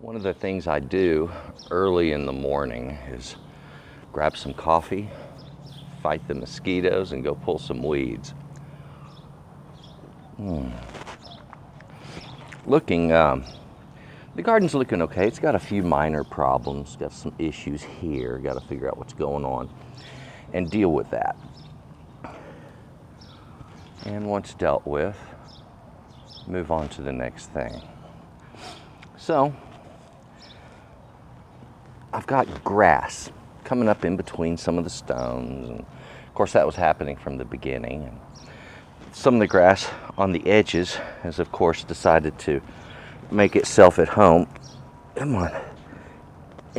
One of the things I do early in the morning is grab some coffee, fight the mosquitoes, and go pull some weeds. The garden's looking okay. It's got a few minor problems, got some issues here, got to figure out what's going on and deal with that. And once dealt with, move on to the next thing. So, I've got grass coming up in between some of the stones, and of course that was happening from the beginning. And some of the grass on the edges has of course decided to make itself at home in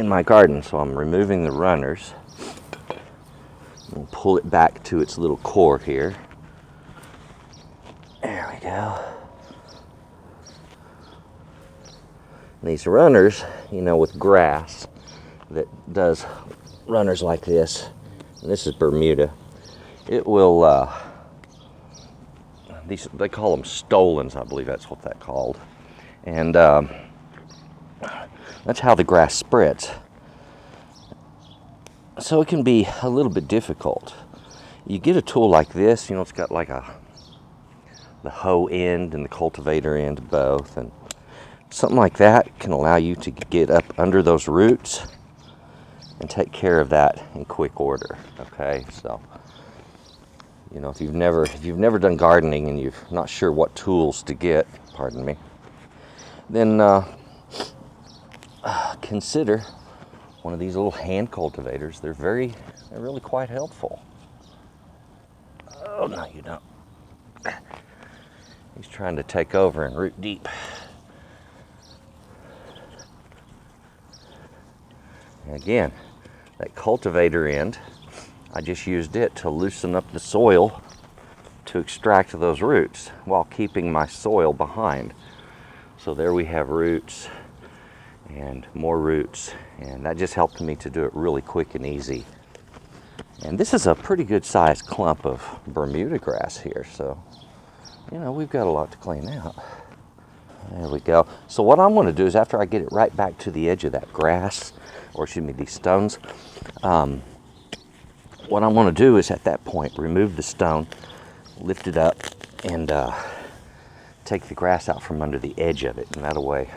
my garden. So I'm removing the runners. We'll pull it back to its little core here. There we go. These runners, with grass that does runners like this, and this is Bermuda, it will, they call them stolons, I believe that's what that's called. And that's how the grass spreads. So it can be a little bit difficult. You get a tool like this, it's got like the hoe end and the cultivator end both, and something like that can allow you to get up under those roots and take care of that in quick order. Okay, so if you've never done gardening and you're not sure what tools to get, pardon me, then consider one of these little hand cultivators. They're really quite helpful. Oh no, you don't. He's trying to take over and root deep. Again, that cultivator end, I just used it to loosen up the soil to extract those roots while keeping my soil behind. So there we have roots and more roots, and that just helped me to do it really quick and easy. And this is a pretty good sized clump of Bermuda grass here, so we've got a lot to clean out. There we go. So what I'm going to do is, after I get it right back to the edge of that grass, or excuse me, these stones, what I'm going to do is at that point remove the stone, lift it up, and take the grass out from under the edge of it, and that way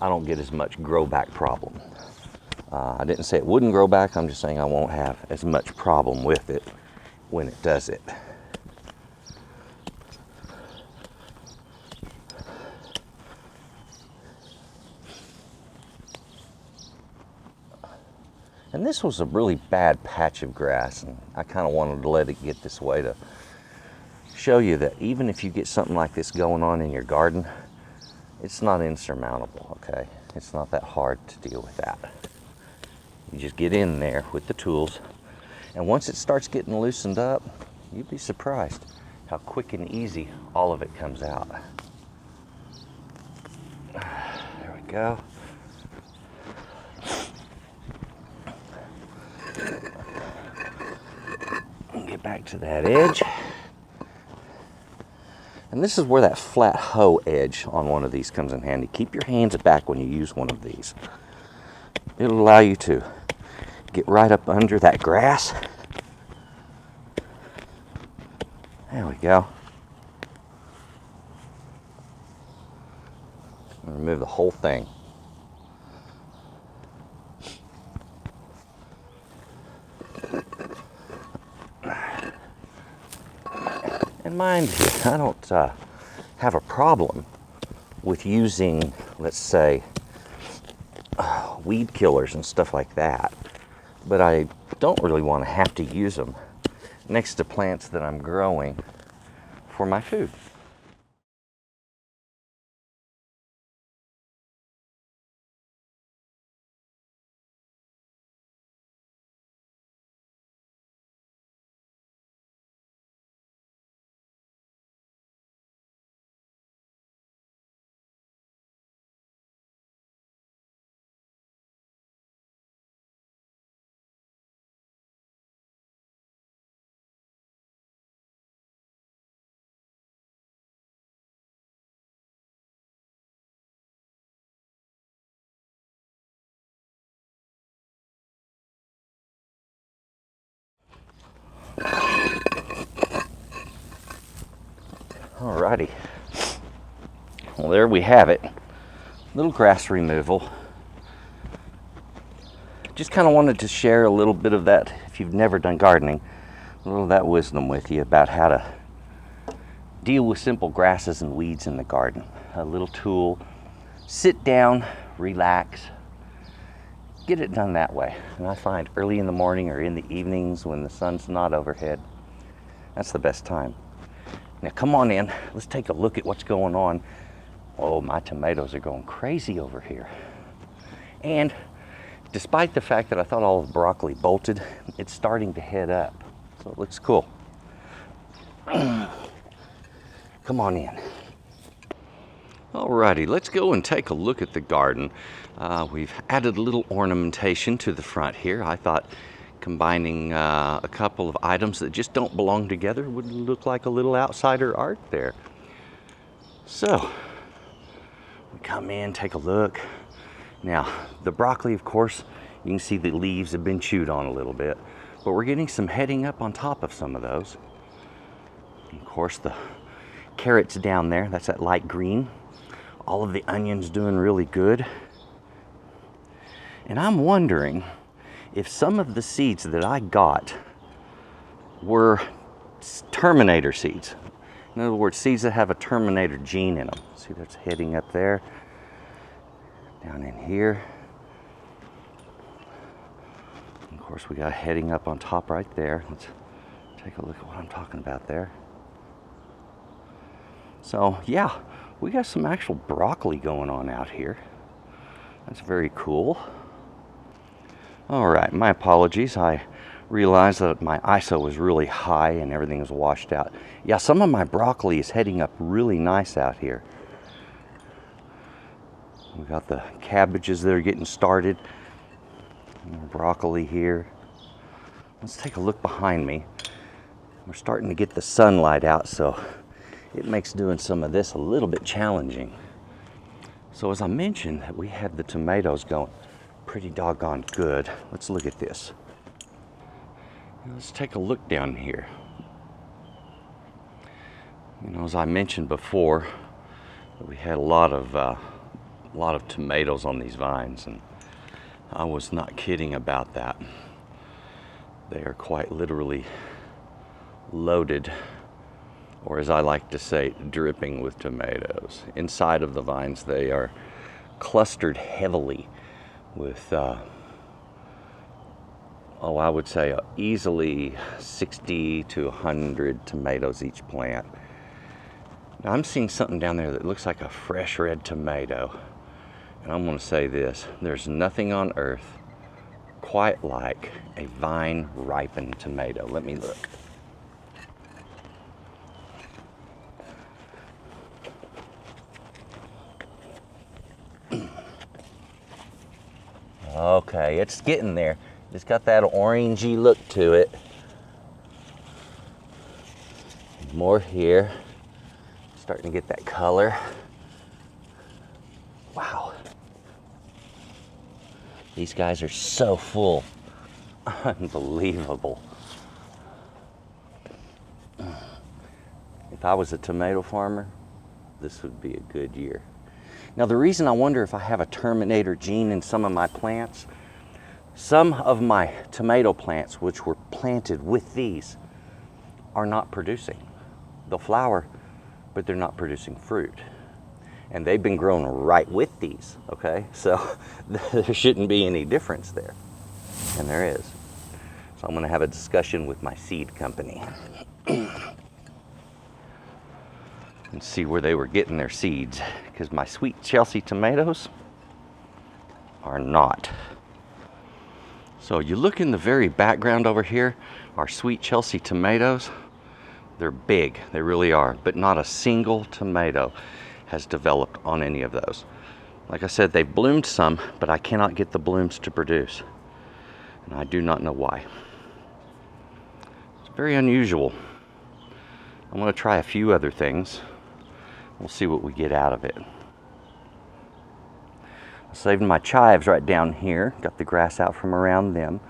I don't get as much grow back problem. I didn't say it wouldn't grow back, I'm just saying I won't have as much problem with it when it does it. And this was a really bad patch of grass, and I kind of wanted to let it get this way to show you that even if you get something like this going on in your garden, it's not insurmountable, okay? It's not that hard to deal with that. You just get in there with the tools, and once it starts getting loosened up, you'd be surprised how quick and easy all of it comes out. There we go. Get back to that edge. And this is where that flat hoe edge on one of these comes in handy. Keep your hands back when you use one of these. It'll allow you to get right up under that grass. There we go. Remove the whole thing. And mind you, I don't have a problem with using, let's say, weed killers and stuff like that, but I don't really want to have to use them next to plants that I'm growing for my food. Alrighty. Well, there we have it. Little grass removal. Just kind of wanted to share a little bit of that, if you've never done gardening, a little of that wisdom with you about how to deal with simple grasses and weeds in the garden. A little tool. Sit down, relax, get it done that way. And I find early in the morning or in the evenings when the sun's not overhead, that's the best time. Now come on in, let's take a look at what's going on. Oh, my tomatoes are going crazy over here. And despite the fact that I thought all of the broccoli bolted, it's starting to head up. So it looks cool. Come on in. Alrighty, let's go and take a look at the garden. We've added a little ornamentation to the front here. I thought combining a couple of items that just don't belong together would look like a little outsider art there. So, we come in, take a look. Now, the broccoli, of course, you can see the leaves have been chewed on a little bit, but we're getting some heading up on top of some of those. And of course, the carrots down there, that's that light green. All of the onions doing really good. And I'm wondering if some of the seeds that I got were Terminator seeds. In other words, seeds that have a Terminator gene in them. See, that's heading up there. Down in here. And of course, we got heading up on top right there. Let's take a look at what I'm talking about there. So, yeah. We got some actual broccoli going on out here. That's very cool. All right, my apologies. I realized that my ISO was really high and everything was washed out. Yeah, some of my broccoli is heading up really nice out here. We got the cabbages that are getting started. More broccoli here. Let's take a look behind me. We're starting to get the sunlight out, so it makes doing some of this a little bit challenging. So as I mentioned, we had the tomatoes going pretty doggone good. Let's look at this. Let's take a look down here. You know, as I mentioned before, we had a lot of tomatoes on these vines, and I was not kidding about that. They are quite literally loaded, or as I like to say, dripping with tomatoes. Inside of the vines, they are clustered heavily with, I would say easily 60 to 100 tomatoes each plant. Now, I'm seeing something down there that looks like a fresh red tomato. And I'm going to say this, there's nothing on earth quite like a vine ripened tomato. Let me look. Okay, it's getting there. It's got that orangey look to it. More here. Starting to get that color. Wow. These guys are so full. Unbelievable. If I was a tomato farmer, this would be a good year. Now, the reason I wonder if I have a Terminator gene in some of my plants, some of my tomato plants, which were planted with these, are not producing. They'll flower, but they're not producing fruit. And they've been grown right with these, okay? So there shouldn't be any difference there. And there is. So I'm gonna have a discussion with my seed company and see where they were getting their seeds, because my sweet Chelsea tomatoes are not. So you look in the very background over here, our sweet Chelsea tomatoes, they're big, they really are, but not a single tomato has developed on any of those. Like I said, they've bloomed some, but I cannot get the blooms to produce. And I do not know why. It's very unusual. I'm going to try a few other things. We'll see what we get out of it. I saved my chives right down here. Got the grass out from around them.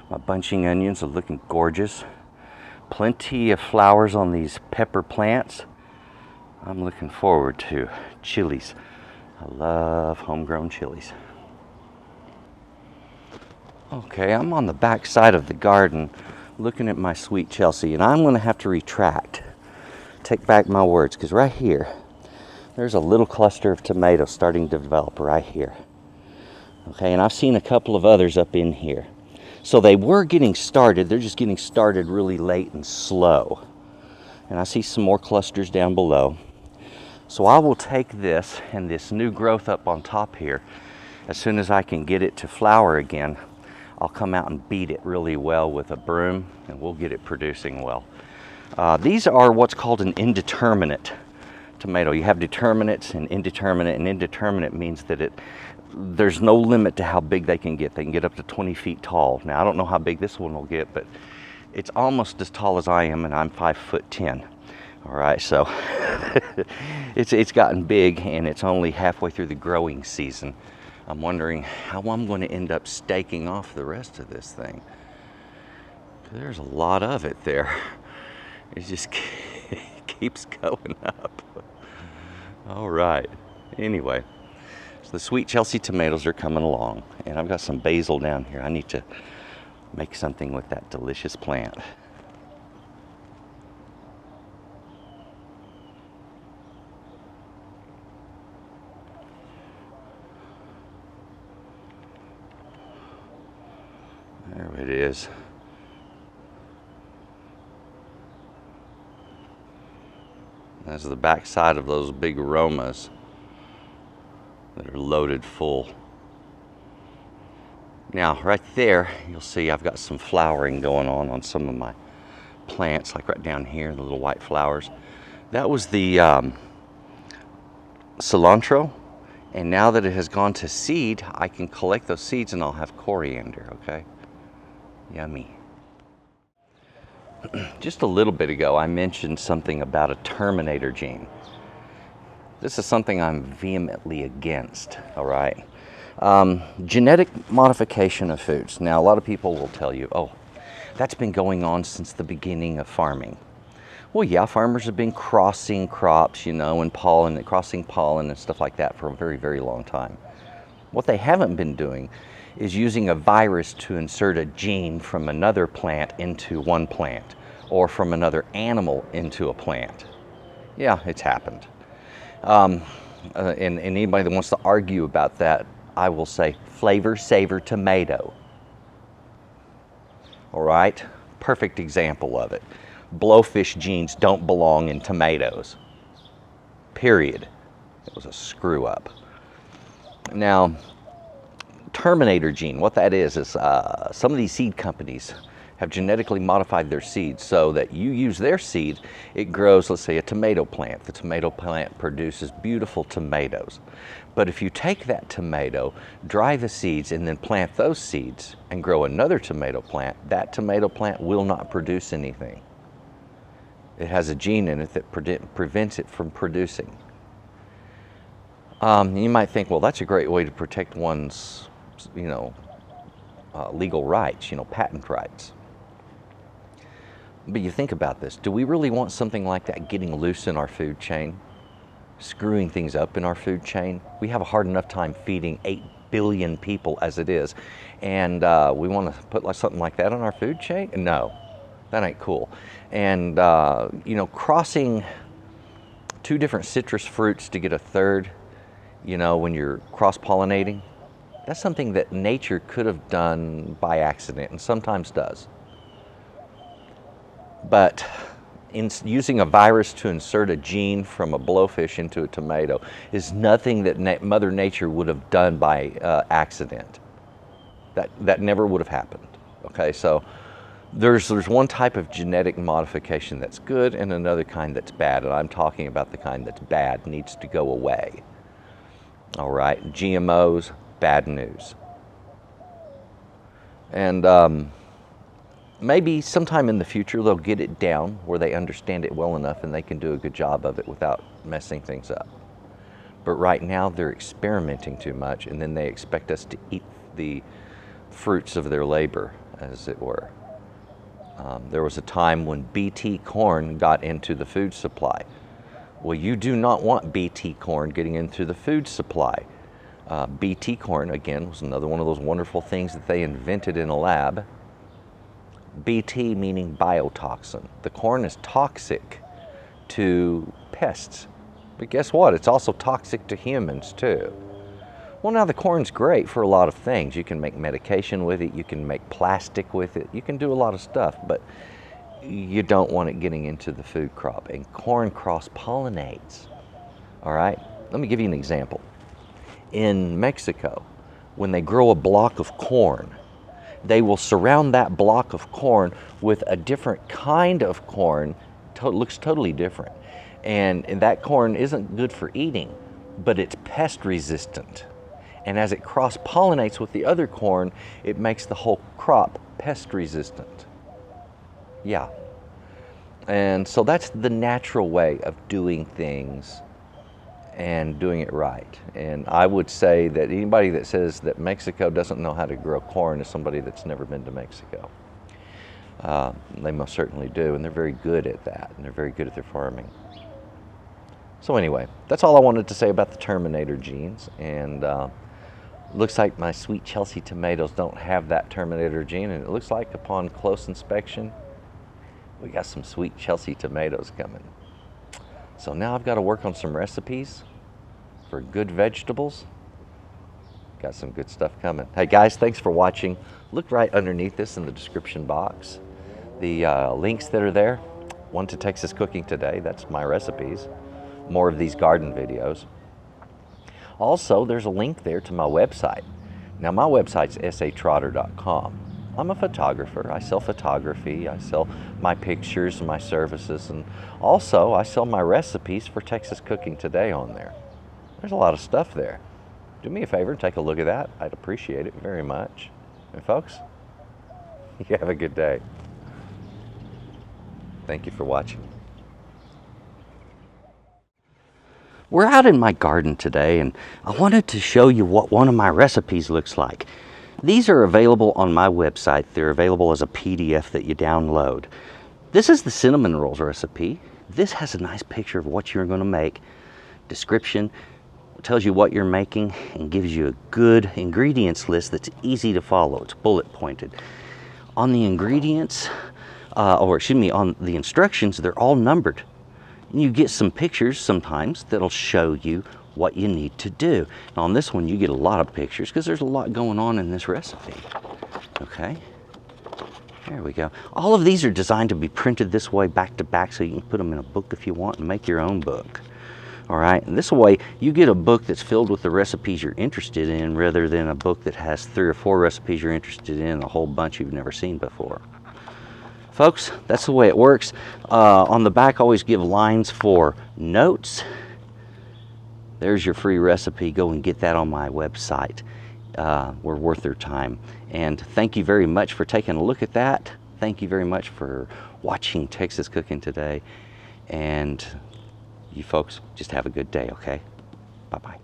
My bunching onions are looking gorgeous. Plenty of flowers on these pepper plants. I'm looking forward to chilies. I love homegrown chilies. Okay, I'm on the back side of the garden looking at my sweet Chelsea, and I'm going to have to retract, take back my words, because right here, there's a little cluster of tomatoes starting to develop right here. Okay, and I've seen a couple of others up in here. So they were getting started, they're just getting started really late and slow. And I see some more clusters down below. So I will take this and this new growth up on top here. As soon as I can get it to flower again, I'll come out and beat it really well with a broom, and we'll get it producing well. These are what's called an indeterminate tomato. You have determinates and indeterminate, and indeterminate means that there's no limit to how big they can get. They can get up to 20 feet tall. Now, I don't know how big this one will get, but it's almost as tall as I am, and I'm 5'10". All right, so it's gotten big, and it's only halfway through the growing season. I'm wondering how I'm going to end up staking off the rest of this thing. There's a lot of it there. It just keeps going up. All right, anyway, so the sweet Chelsea tomatoes are coming along, and I've got some basil down here. I need to make something with that delicious plant. There it is. That's the back side of those big aromas that are loaded full. Now, right there, you'll see I've got some flowering going on some of my plants, like right down here, the little white flowers. That was the cilantro. And now that it has gone to seed, I can collect those seeds and I'll have coriander, okay? Yummy. Just a little bit ago, I mentioned something about a Terminator gene. This is something I'm vehemently against, all right? Genetic modification of foods. Now, a lot of people will tell you, oh, that's been going on since the beginning of farming. Well, yeah, farmers have been crossing crops, and crossing pollen and stuff like that for a very, very long time. What they haven't been doing is using a virus to insert a gene from another plant into one plant, or from another animal into a plant. Yeah, it's happened. And anybody that wants to argue about that, I will say flavor saver tomato. All right, perfect example of it. Blowfish genes don't belong in tomatoes. Period. It was a screw up. Now, Terminator gene, what that is some of these seed companies have genetically modified their seeds so that you use their seed, it grows, let's say, a tomato plant. The tomato plant produces beautiful tomatoes. But if you take that tomato, dry the seeds, and then plant those seeds and grow another tomato plant, that tomato plant will not produce anything. It has a gene in it that prevents it from producing. You might think, well, that's a great way to protect one's legal rights, patent rights. But you think about this, do we really want something like that getting loose in our food chain? Screwing things up in our food chain? We have a hard enough time feeding 8 billion people as it is, and we want to put something like that on our food chain? No, that ain't cool. And crossing 2 different citrus fruits to get a third, when you're cross-pollinating, that's something that nature could have done by accident, and sometimes does. But in using a virus to insert a gene from a blowfish into a tomato is nothing that Mother Nature would have done by accident. That never would have happened. Okay, so there's one type of genetic modification that's good and another kind that's bad, and I'm talking about the kind that's bad, needs to go away. All right, GMOs, bad news. And maybe sometime in the future they'll get it down where they understand it well enough and they can do a good job of it without messing things up. But right now they're experimenting too much, and then they expect us to eat the fruits of their labor, as it were. There was a time when BT corn got into the food supply. Well, you do not want BT corn getting into the food supply. BT corn, again, was another one of those wonderful things that they invented in a lab. BT meaning biotoxin. The corn is toxic to pests, but guess what? It's also toxic to humans too. Well, now the corn's great for a lot of things. You can make medication with it, you can make plastic with it, you can do a lot of stuff, but you don't want it getting into the food crop. And corn cross-pollinates. All right, let me give you an example. In Mexico, when they grow a block of corn, they will surround that block of corn with a different kind of corn, looks totally different. And that corn isn't good for eating, but it's pest resistant. And as it cross-pollinates with the other corn, it makes the whole crop pest resistant. Yeah. And so that's the natural way of doing things and doing it right. And I would say that anybody that says that Mexico doesn't know how to grow corn is somebody that's never been to Mexico. They most certainly do, and they're very good at that, and they're very good at their farming. So anyway, that's all I wanted to say about the Terminator genes. And looks like my sweet Chelsea tomatoes don't have that Terminator gene, and it looks like upon close inspection, we got some sweet Chelsea tomatoes coming. So now I've got to work on some recipes for good vegetables. Got some good stuff coming. Hey guys, thanks for watching. Look right underneath this in the description box. The links that are there, one to Texas Cooking Today, that's my recipes. More of these garden videos. Also, there's a link there to my website. Now my website's S.A.Trotter.com. I'm a photographer. I sell photography. I sell my pictures and my services. And also, I sell my recipes for Texas Cooking Today on there. There's a lot of stuff there. Do me a favor and take a look at that. I'd appreciate it very much. And folks, you have a good day. Thank you for watching. We're out in my garden today, and I wanted to show you what one of my recipes looks like. These are available on my website. They're available as a PDF that you download. This is the cinnamon rolls recipe. This has a nice picture of what you're going to make. Description tells you what you're making and gives you a good ingredients list that's easy to follow. It's bullet pointed. On the ingredients, on the instructions, they're all numbered. And you get some pictures sometimes that'll show you what you need to do. Now on this one, you get a lot of pictures because there's a lot going on in this recipe. Okay, there we go. All of these are designed to be printed this way back to back so you can put them in a book if you want and make your own book. All right, and this way you get a book that's filled with the recipes you're interested in rather than a book that has 3 or 4 recipes you're interested in and a whole bunch you've never seen before. Folks, that's the way it works. On the back, always give lines for notes. There's your free recipe. Go and get that on my website. We're worth their time. And thank you very much for taking a look at that. Thank you very much for watching Texas Cooking Today. And you folks, just have a good day, okay? Bye-bye.